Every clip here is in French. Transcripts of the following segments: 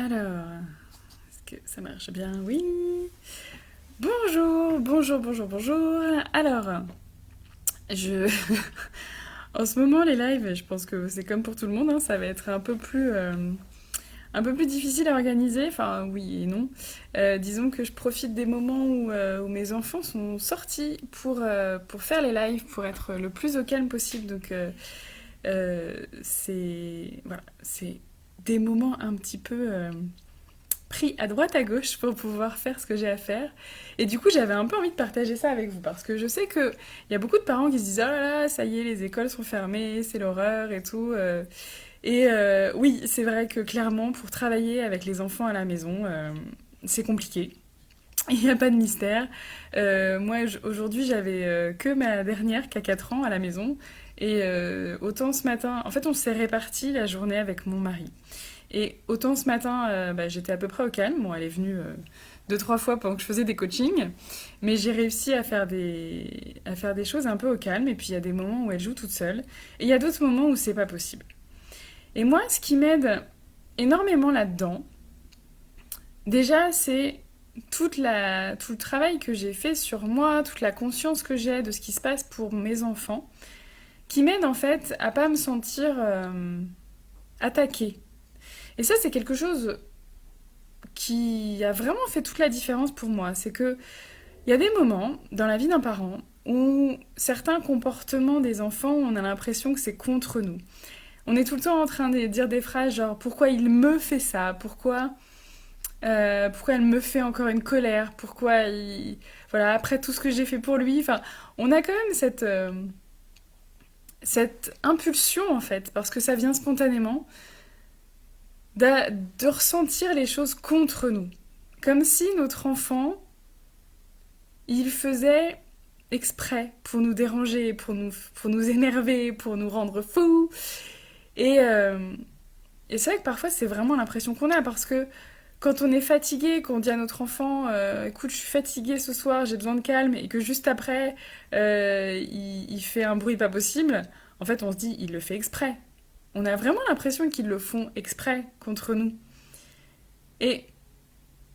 Alors, est-ce que ça marche bien? Oui. Bonjour, bonjour, bonjour, bonjour. Alors, je... en ce moment, les lives, je pense que c'est comme pour tout le monde, hein, ça va être un peu plus difficile à organiser. Enfin, oui et non. Disons que je profite des moments où mes enfants sont sortis pour faire les lives, pour être le plus au calme possible. Donc, c'est des moments un petit peu pris à droite à gauche pour pouvoir faire ce que j'ai à faire. Et du coup, j'avais un peu envie de partager ça avec vous parce que je sais qu'il y a beaucoup de parents qui se disent: oh là là, ça y est, les écoles sont fermées, c'est l'horreur et tout. Oui, c'est vrai que clairement, pour travailler avec les enfants à la maison, c'est compliqué. Il n'y a pas de mystère. Moi, aujourd'hui, j'avais que ma dernière qui a 4 ans à la maison. Et autant ce matin, en fait, on s'est réparti la journée avec mon mari. Et autant ce matin, j'étais à peu près au calme. Bon, elle est venue deux, trois fois pendant que je faisais des coachings. Mais j'ai réussi à faire des choses un peu au calme. Et puis il y a des moments où elle joue toute seule. Et il y a d'autres moments où c'est pas possible. Et moi, ce qui m'aide énormément là-dedans, déjà, c'est tout le travail que j'ai fait sur moi, toute la conscience que j'ai de ce qui se passe pour mes enfants, qui m'aide en fait à pas me sentir attaquée. Et ça, c'est quelque chose qui a vraiment fait toute la différence pour moi. C'est que il y a des moments dans la vie d'un parent où certains comportements des enfants, on a l'impression que c'est contre nous. On est tout le temps en train de dire des phrases genre pourquoi il me fait ça, pourquoi elle me fait encore une colère, voilà, après tout ce que j'ai fait pour lui. Enfin, on a quand même cette impulsion en fait, parce que ça vient spontanément, de ressentir les choses contre nous. Comme si notre enfant, il faisait exprès pour nous déranger, pour nous énerver, pour nous rendre fous. Et, euh, et c'est vrai que parfois c'est vraiment l'impression qu'on a, parce que quand on est fatigué, qu'on dit à notre enfant écoute, je suis fatigué ce soir, j'ai besoin de calme, et que juste après, il fait un bruit pas possible, en fait, on se dit il le fait exprès. On a vraiment l'impression qu'ils le font exprès contre nous. Et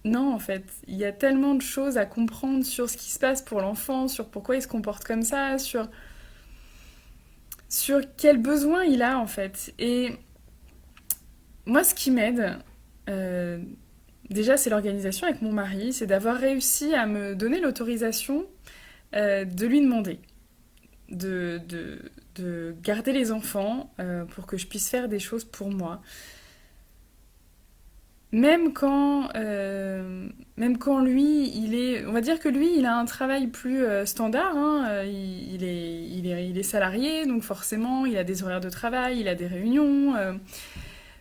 non, en fait, il y a tellement de choses à comprendre sur ce qui se passe pour l'enfant, sur pourquoi il se comporte comme ça, sur quels besoins il a, en fait. Et moi, ce qui m'aide, euh, déjà, c'est l'organisation avec mon mari, c'est d'avoir réussi à me donner l'autorisation de lui demander de garder les enfants pour que je puisse faire des choses pour moi. Même quand lui, on va dire que lui, il a un travail plus standard, hein, il est salarié, donc forcément, il a des horaires de travail, il a des réunions.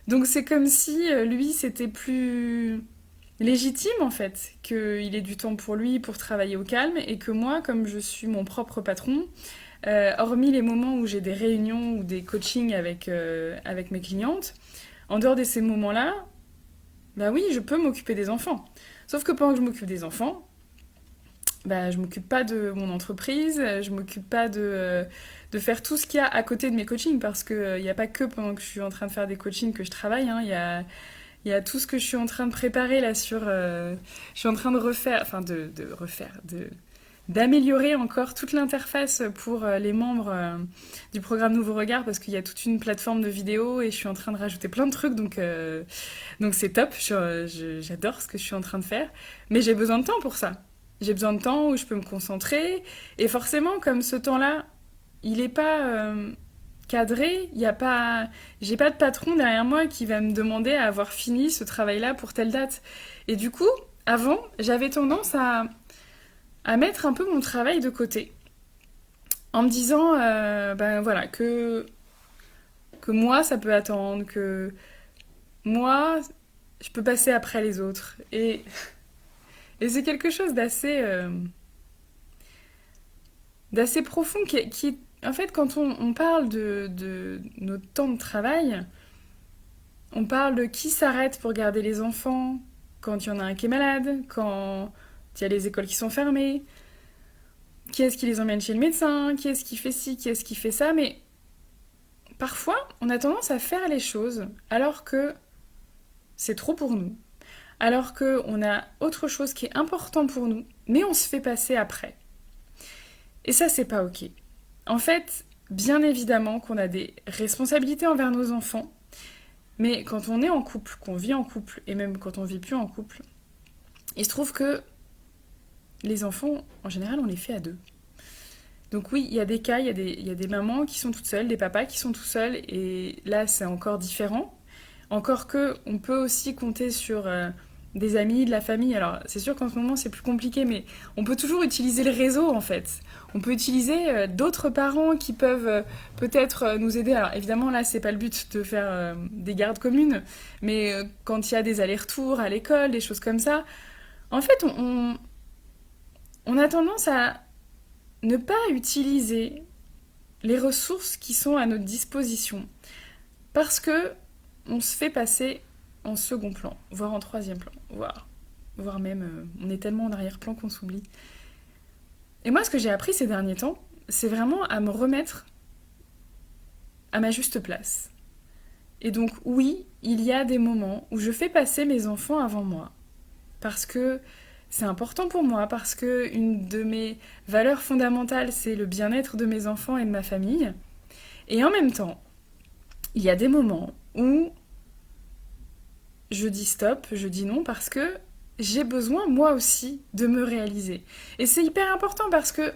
Donc c'est comme si lui, c'était plus légitime en fait, qu'il ait du temps pour lui, pour travailler au calme, et que moi, comme je suis mon propre patron, hormis les moments où j'ai des réunions ou des coachings avec mes clientes, en dehors de ces moments-là, bah oui, je peux m'occuper des enfants. Sauf que pendant que je m'occupe des enfants, bah, je m'occupe pas de mon entreprise, je m'occupe pas de faire tout ce qu'il y a à côté de mes coachings, parce qu'il n'y a pas que pendant que je suis en train de faire des coachings que je travaille, hein, il y a tout ce que je suis en train de préparer là je suis en train de refaire, enfin de refaire, d'améliorer encore toute l'interface pour les membres du programme Nouveau Regard, parce qu'il y a toute une plateforme de vidéos et je suis en train de rajouter plein de trucs, donc c'est top, j'adore ce que je suis en train de faire, mais j'ai besoin de temps pour ça. J'ai besoin de temps où je peux me concentrer, et forcément, comme ce temps-là, il n'est pas cadré, j'ai pas de patron derrière moi qui va me demander à avoir fini ce travail-là pour telle date. Et du coup, avant, j'avais tendance à mettre un peu mon travail de côté, en me disant, ben voilà, que moi, ça peut attendre, que moi, je peux passer après les autres. Et c'est quelque chose d'assez profond en fait, quand on parle de notre temps de travail, on parle de qui s'arrête pour garder les enfants quand il y en a un qui est malade, quand il y a les écoles qui sont fermées, qui est-ce qui les emmène chez le médecin, qui est-ce qui fait ci, qui est-ce qui fait ça, mais parfois on a tendance à faire les choses alors que c'est trop pour nous, alors qu'on a autre chose qui est important pour nous, mais on se fait passer après. Et ça, c'est pas ok. En fait, bien évidemment qu'on a des responsabilités envers nos enfants, mais quand on est en couple, qu'on vit en couple, et même quand on vit plus en couple, il se trouve que les enfants, en général, on les fait à deux. Donc oui, il y a des cas, il y a des mamans qui sont toutes seules, des papas qui sont tout seuls, et là, c'est encore différent. Encore que, on peut aussi compter sur des amis, de la famille. Alors, c'est sûr qu'en ce moment, c'est plus compliqué, mais on peut toujours utiliser le réseau, en fait. On peut utiliser d'autres parents qui peuvent peut-être nous aider. Alors, évidemment, là, c'est pas le but de faire des gardes communes, mais quand il y a des allers-retours à l'école, des choses comme ça, en fait, on a tendance à ne pas utiliser les ressources qui sont à notre disposition parce que on se fait passer en second plan, voire en troisième plan, voire même on est tellement en arrière-plan qu'on s'oublie. Et moi, ce que j'ai appris ces derniers temps, c'est vraiment à me remettre à ma juste place. Et donc, oui, il y a des moments où je fais passer mes enfants avant moi. Parce que c'est important pour moi, parce que une de mes valeurs fondamentales, c'est le bien-être de mes enfants et de ma famille. Et en même temps, il y a des moments où je dis stop, je dis non, parce que j'ai besoin, moi aussi, de me réaliser. Et c'est hyper important parce que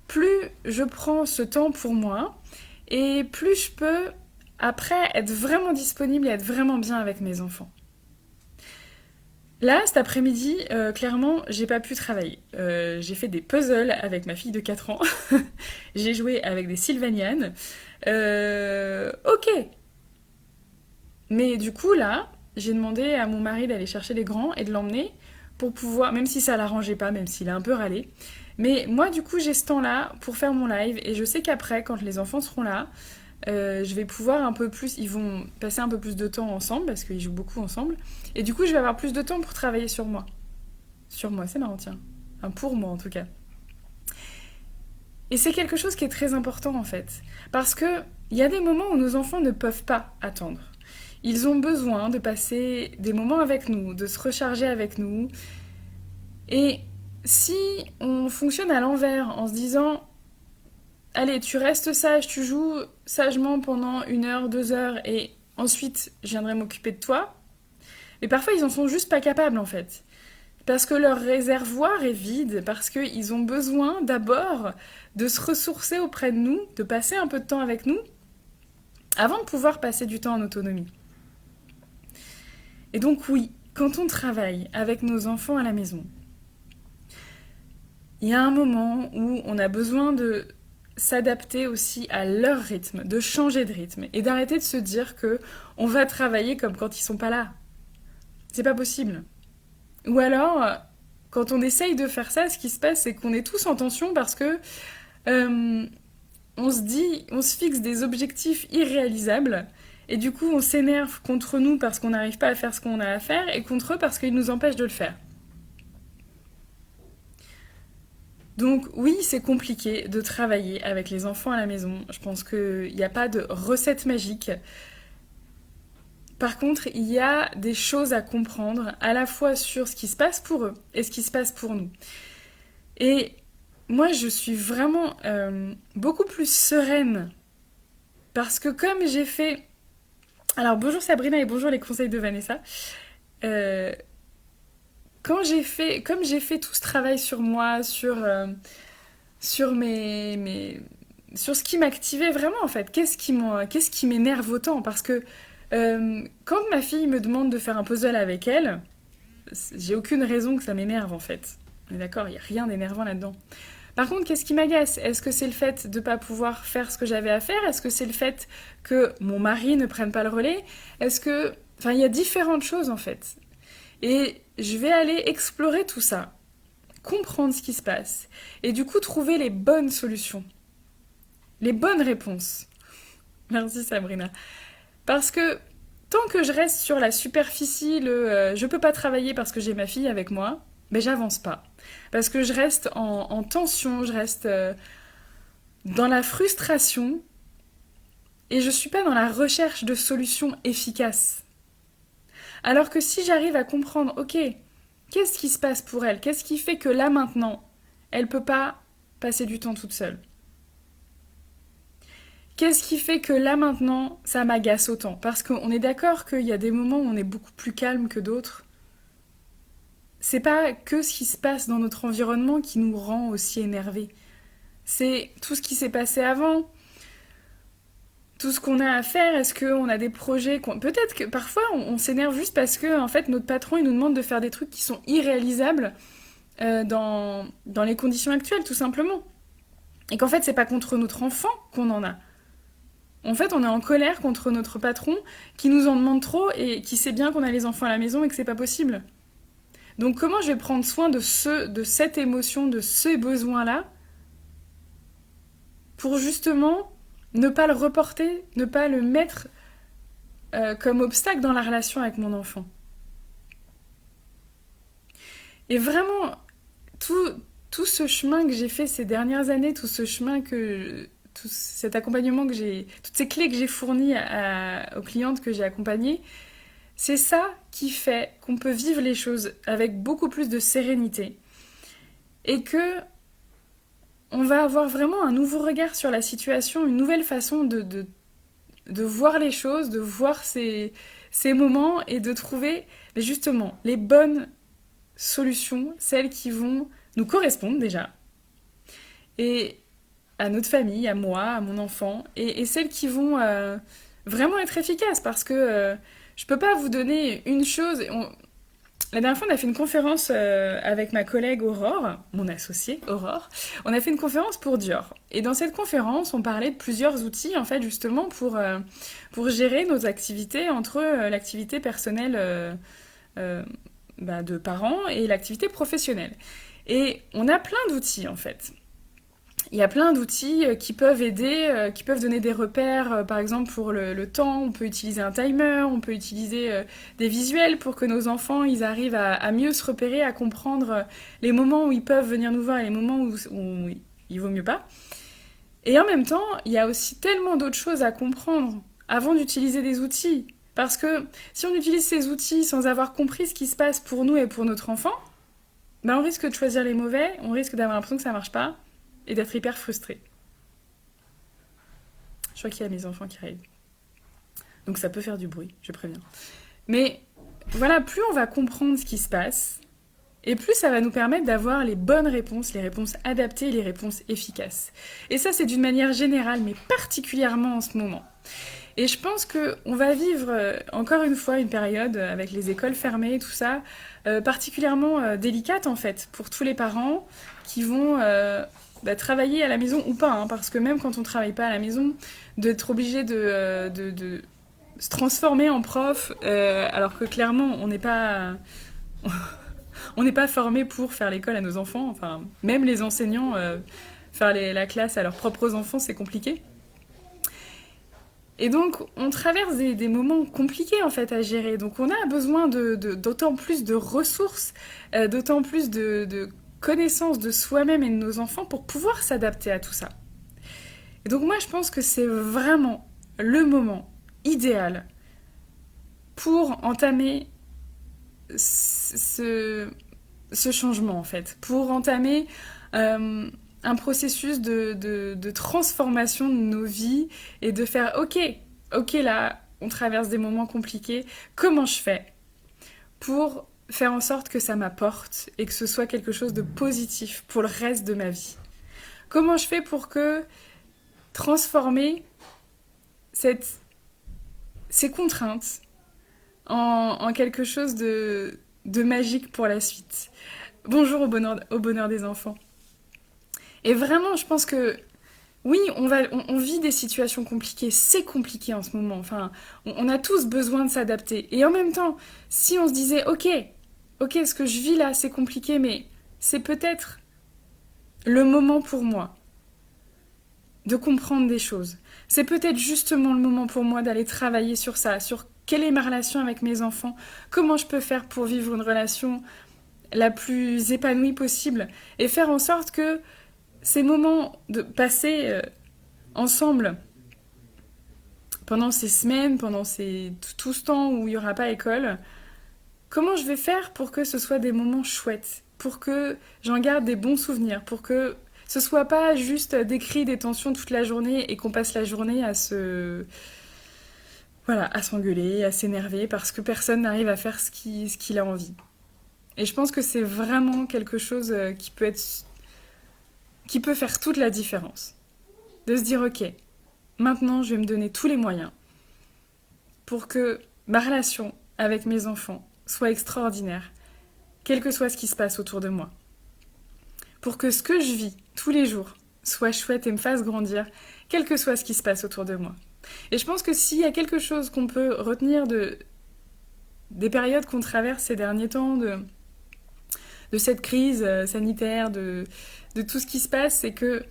plus je prends ce temps pour moi, et plus je peux, après, être vraiment disponible et être vraiment bien avec mes enfants. Là, cet après-midi, clairement, j'ai pas pu travailler. J'ai fait des puzzles avec ma fille de 4 ans. J'ai joué avec des Sylvanianes. Ok. Mais du coup, là, j'ai demandé à mon mari d'aller chercher les grands et de l'emmener pour pouvoir, même si ça l'arrangeait pas, même s'il a un peu râlé. Mais moi, du coup, j'ai ce temps-là pour faire mon live et je sais qu'après, quand les enfants seront là, je vais pouvoir un peu plus, ils vont passer un peu plus de temps ensemble parce qu'ils jouent beaucoup ensemble. Et du coup, je vais avoir plus de temps pour travailler sur moi. Sur moi, c'est marrant, tiens. Enfin, pour moi en tout cas. Et c'est quelque chose qui est très important en fait. Parce que il y a des moments où nos enfants ne peuvent pas attendre. Ils ont besoin de passer des moments avec nous, de se recharger avec nous. Et si on fonctionne à l'envers en se disant allez, tu restes sage, tu joues sagement pendant 1 heure, 2 heures et ensuite je viendrai m'occuper de toi. Mais parfois ils en sont juste pas capables en fait. Parce que leur réservoir est vide, parce qu'ils ont besoin d'abord de se ressourcer auprès de nous, de passer un peu de temps avec nous, avant de pouvoir passer du temps en autonomie. Et donc oui, quand on travaille avec nos enfants à la maison, il y a un moment où on a besoin de s'adapter aussi à leur rythme, de changer de rythme et d'arrêter de se dire que on va travailler comme quand ils sont pas là. C'est pas possible. Ou alors, quand on essaye de faire ça, ce qui se passe, c'est qu'on est tous en tension parce que euh, on se fixe des objectifs irréalisables et du coup on s'énerve contre nous parce qu'on n'arrive pas à faire ce qu'on a à faire et contre eux parce qu'ils nous empêchent de le faire. Donc oui, c'est compliqué de travailler avec les enfants à la maison. Je pense qu'il n'y a pas de recette magique. Par contre, il y a des choses à comprendre à la fois sur ce qui se passe pour eux et ce qui se passe pour nous. Et moi, je suis vraiment beaucoup plus sereine parce que comme j'ai fait... Alors bonjour Sabrina et bonjour les conseils de Vanessa. Euh, comme j'ai fait tout ce travail sur moi, sur sur ce qui m'activait vraiment en fait, qu'est-ce qui m'énerve autant parce que quand ma fille me demande de faire un puzzle avec elle, j'ai aucune raison que ça m'énerve en fait. On est d'accord, il n'y a rien d'énervant là-dedans. Par contre, qu'est-ce qui m'agace? Est-ce que c'est le fait de ne pas pouvoir faire ce que j'avais à faire? Est-ce que c'est le fait que mon mari ne prenne pas le relais? Est-ce que... Enfin, il y a différentes choses en fait. Et je vais aller explorer tout ça, comprendre ce qui se passe, et du coup trouver les bonnes solutions, les bonnes réponses. Merci Sabrina. Parce que tant que je reste sur la superficie, je peux pas travailler parce que j'ai ma fille avec moi, ben j'avance pas. Parce que je reste en tension, je reste dans la frustration et je suis pas dans la recherche de solutions efficaces. Alors que si j'arrive à comprendre, ok, qu'est-ce qui se passe pour elle? Qu'est-ce qui fait que là maintenant, elle peut pas passer du temps toute seule? Qu'est-ce qui fait que là maintenant, ça m'agace autant? Parce qu'on est d'accord qu'il y a des moments où on est beaucoup plus calme que d'autres. C'est pas que ce qui se passe dans notre environnement qui nous rend aussi énervés. C'est tout ce qui s'est passé avant, tout ce qu'on a à faire. Est-ce qu'on a des projets Peut-être que parfois on s'énerve juste parce que en fait notre patron il nous demande de faire des trucs qui sont irréalisables dans les conditions actuelles, tout simplement. Et qu'en fait c'est pas contre notre enfant qu'on en a. En fait, on est en colère contre notre patron qui nous en demande trop et qui sait bien qu'on a les enfants à la maison et que c'est pas possible. Donc comment je vais prendre soin de cette émotion, de ce besoin-là, pour justement ne pas le reporter, ne pas le mettre comme obstacle dans la relation avec mon enfant. Et vraiment, tout ce chemin que j'ai fait ces dernières années, tout ce chemin tout cet accompagnement que j'ai, toutes ces clés que j'ai fournies aux clientes que j'ai accompagnées, c'est ça qui fait qu'on peut vivre les choses avec beaucoup plus de sérénité et que on va avoir vraiment un nouveau regard sur la situation, une nouvelle façon de voir les choses, de voir ces moments et de trouver justement les bonnes solutions, celles qui vont nous correspondre déjà, et à notre famille, à moi, à mon enfant, et celles qui vont vraiment être efficaces, parce que je peux pas vous donner une chose. La dernière fois, on a fait une conférence avec ma collègue Aurore, mon associée Aurore. On a fait une conférence pour Dior. Et dans cette conférence, on parlait de plusieurs outils, en fait, justement, pour gérer nos activités entre l'activité personnelle de parents et l'activité professionnelle. Et on a plein d'outils, en fait. Il y a plein d'outils qui peuvent aider, qui peuvent donner des repères, par exemple pour le temps. On peut utiliser un timer, on peut utiliser des visuels pour que nos enfants ils arrivent à mieux se repérer, à comprendre les moments où ils peuvent venir nous voir et les moments où il vaut mieux pas. Et en même temps, il y a aussi tellement d'autres choses à comprendre avant d'utiliser des outils. Parce que si on utilise ces outils sans avoir compris ce qui se passe pour nous et pour notre enfant, ben on risque de choisir les mauvais, on risque d'avoir l'impression que ça marche pas et d'être hyper frustré. Je crois qu'il y a mes enfants qui arrivent. Donc ça peut faire du bruit, je préviens. Mais voilà, plus on va comprendre ce qui se passe, et plus ça va nous permettre d'avoir les bonnes réponses, les réponses adaptées, les réponses efficaces. Et ça, c'est d'une manière générale, mais particulièrement en ce moment. Et je pense qu'on va vivre, encore une fois, une période avec les écoles fermées et tout ça, particulièrement délicate, en fait, pour tous les parents qui vont travailler à la maison ou pas, hein, parce que même quand on travaille pas à la maison, d'être obligé de se transformer en prof, alors que clairement, on n'est pas... on n'est pas formé pour faire l'école à nos enfants. Enfin, même les enseignants, faire la classe à leurs propres enfants, c'est compliqué. Et donc, on traverse des moments compliqués, en fait, à gérer. Donc, on a besoin d'autant plus de ressources, d'autant plus de connaissances de soi-même et de nos enfants pour pouvoir s'adapter à tout ça. Et donc, moi, je pense que c'est vraiment le moment idéal pour entamer ce changement, en fait. Pour entamer un processus de transformation de nos vies et de faire ok là, on traverse des moments compliqués, comment je fais pour faire en sorte que ça m'apporte et que ce soit quelque chose de positif pour le reste de ma vie? Comment je fais pour transformer ces contraintes en quelque chose de magique pour la suite? Bonjour au bonheur des enfants. Et vraiment, je pense que oui, on vit des situations compliquées. C'est compliqué en ce moment. Enfin, on a tous besoin de s'adapter. Et en même temps, si on se disait, ok, ce que je vis là, c'est compliqué, mais c'est peut-être le moment pour moi de comprendre des choses. C'est peut-être justement le moment pour moi d'aller travailler sur ça, sur quelle est ma relation avec mes enfants, comment je peux faire pour vivre une relation la plus épanouie possible et faire en sorte que ces moments de passer ensemble pendant ces semaines, pendant tout ce temps où il n'y aura pas école, comment je vais faire pour que ce soit des moments chouettes, pour que j'en garde des bons souvenirs, pour que ce soit pas juste des cris, des tensions toute la journée et qu'on passe la journée à voilà, à s'engueuler, à s'énerver parce que personne n'arrive à faire ce qu'il a envie. Et je pense que c'est vraiment quelque chose qui peut faire toute la différence. De se dire, ok, maintenant je vais me donner tous les moyens pour que ma relation avec mes enfants soit extraordinaire, quel que soit ce qui se passe autour de moi. Pour que ce que je vis tous les jours soit chouette et me fasse grandir, quel que soit ce qui se passe autour de moi. Et je pense que s'il y a quelque chose qu'on peut retenir des périodes qu'on traverse ces derniers temps, de cette crise sanitaire, de tout ce qui se passe, c'est que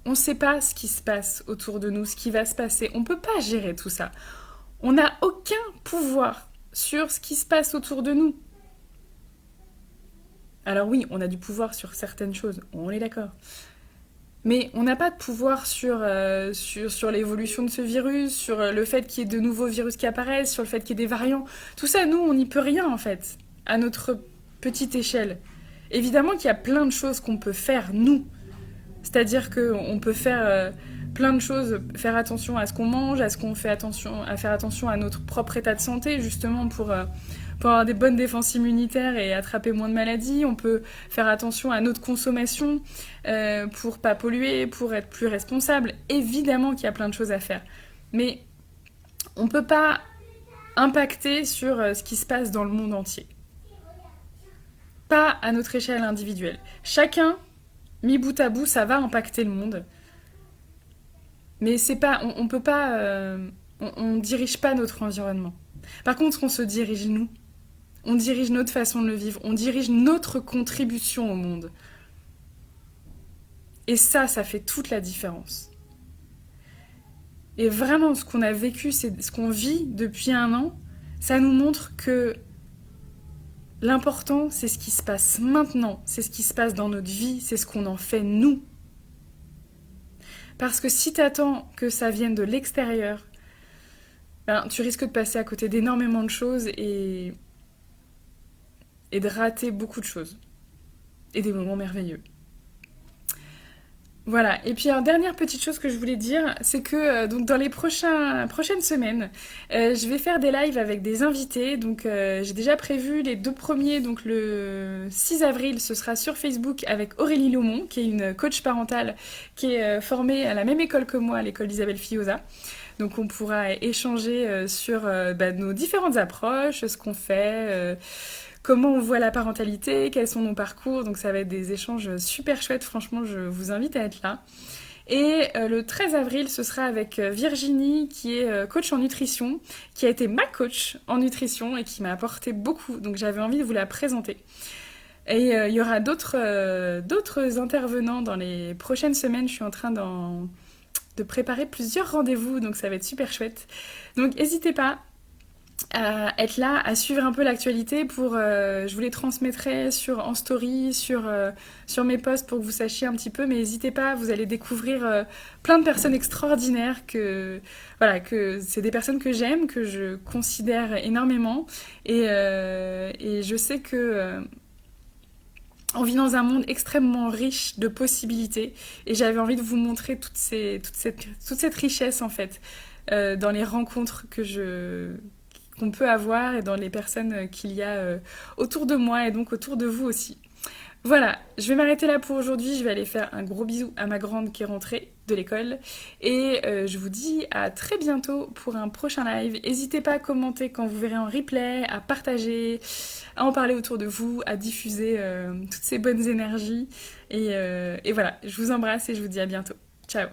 on ne sait pas ce qui se passe autour de nous, ce qui va se passer. On ne peut pas gérer tout ça. On n'a aucun pouvoir sur ce qui se passe autour de nous. Alors oui, on a du pouvoir sur certaines choses, on est d'accord. Mais on n'a pas de pouvoir sur l'évolution de ce virus, sur le fait qu'il y ait de nouveaux virus qui apparaissent, sur le fait qu'il y ait des variants. Tout ça, nous, on n'y peut rien en fait, à notre petite échelle. Évidemment qu'il y a plein de choses qu'on peut faire, nous. C'est-à-dire qu'on peut faire plein de choses, faire attention à ce qu'on mange, à faire attention à notre propre état de santé, justement pour avoir des bonnes défenses immunitaires et attraper moins de maladies. On peut faire attention à notre consommation pour pas polluer, pour être plus responsable. Évidemment qu'il y a plein de choses à faire. Mais on peut pas impacter sur ce qui se passe dans le monde entier. Pas à notre échelle individuelle. Chacun, mis bout à bout, ça va impacter le monde. Mais c'est pas, on peut pas, on dirige pas notre environnement. Par contre, on se dirige nous. On dirige notre façon de le vivre. On dirige notre contribution au monde. Et ça fait toute la différence. Et vraiment, ce qu'on a vécu, c'est ce qu'on vit depuis 1 an, ça nous montre que l'important, c'est ce qui se passe maintenant, c'est ce qui se passe dans notre vie, c'est ce qu'on en fait nous. Parce que si t'attends que ça vienne de l'extérieur, ben, tu risques de passer à côté d'énormément de choses et de rater beaucoup de choses. Et des moments merveilleux. Voilà, et puis alors dernière petite chose que je voulais dire, c'est que donc dans les prochaines semaines, je vais faire des lives avec des invités. Donc j'ai déjà prévu les 2 premiers, donc le 6 avril, ce sera sur Facebook avec Aurélie Laumont, qui est une coach parentale qui est formée à la même école que moi, à l'école d'Isabelle Fioza. Donc on pourra échanger sur nos différentes approches, ce qu'on fait, comment on voit la parentalité, quels sont nos parcours. Donc ça va être des échanges super chouettes, franchement je vous invite à être là. Et le 13 avril, ce sera avec Virginie, qui est coach en nutrition, qui a été ma coach en nutrition et qui m'a apporté beaucoup. Donc j'avais envie de vous la présenter. Et il y aura d'autres intervenants dans les prochaines semaines. Je suis en train de préparer plusieurs rendez-vous, donc ça va être super chouette. Donc n'hésitez pas à être là, à suivre un peu l'actualité je vous les transmettrai en story, sur mes posts pour que vous sachiez un petit peu, mais n'hésitez pas, vous allez découvrir plein de personnes extraordinaires que c'est des personnes que j'aime, que je considère énormément et je sais que on vit dans un monde extrêmement riche de possibilités et j'avais envie de vous montrer toute cette richesse en fait dans les rencontres qu'on peut avoir et dans les personnes qu'il y a autour de moi et donc autour de vous aussi. Voilà, je vais m'arrêter là pour aujourd'hui. Je vais aller faire un gros bisou à ma grande qui est rentrée de l'école. Et je vous dis à très bientôt pour un prochain live. N'hésitez pas à commenter quand vous verrez en replay, à partager, à en parler autour de vous, à diffuser toutes ces bonnes énergies. Et voilà, je vous embrasse et je vous dis à bientôt. Ciao.